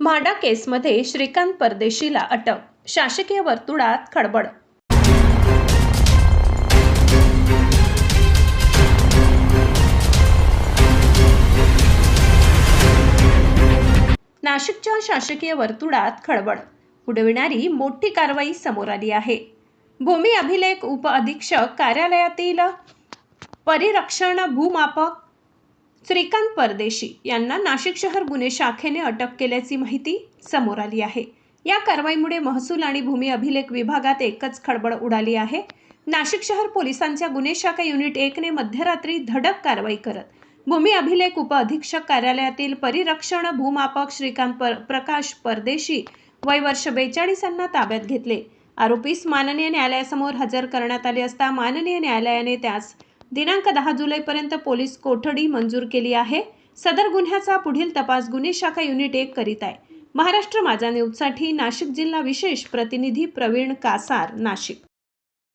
म्हाडा केसमध्ये श्रीकांत परदेशीला अटक, शासकीय वर्तुळात खळबळ। नाशिकच्या शासकीय वर्तुळात खळबळ उडविणारी मोठी कारवाई समोर आली आहे। भूमी अभिलेख उप अधीक्षक कार्यालयातील परिरक्षण भूमापक श्रीकांत परदेशी यांना नाशिक शहर गुन्हे शाखेने अटक केल्याची माहिती समोर आली आहे। या कारवाईमुळे महसूल आणि भूमी अभिलेख विभागात एकच खळबळ उडाली आहे। नाशिक शहर पोलिसांच्या गुन्हे शाखा युनिट 1 ने मध्यरात्री धडक कारवाई करत भूमी अभिलेख उप अधीक्षक कार्यालयातील परिरक्षण भूमापक श्रीकांत प्रकाश परदेशी वय वर्ष 42 यांना ताब्यात घेतले। आरोपीस माननीय न्यायालयासमोर हजर करण्यात आले असता माननीय न्यायालयाने त्यास दिनांक 10 जुलैपर्यंत पोलीस कोठडी मंजूर केली आहे। सदर गुन्ह्याचा पुढील तपास गुन्हे शाखा युनिट 1 करीत आहे। महाराष्ट्र माझा न्यूजसाठी नाशिक जिल्हा विशेष प्रतिनिधी प्रवीण कासार, नाशिक।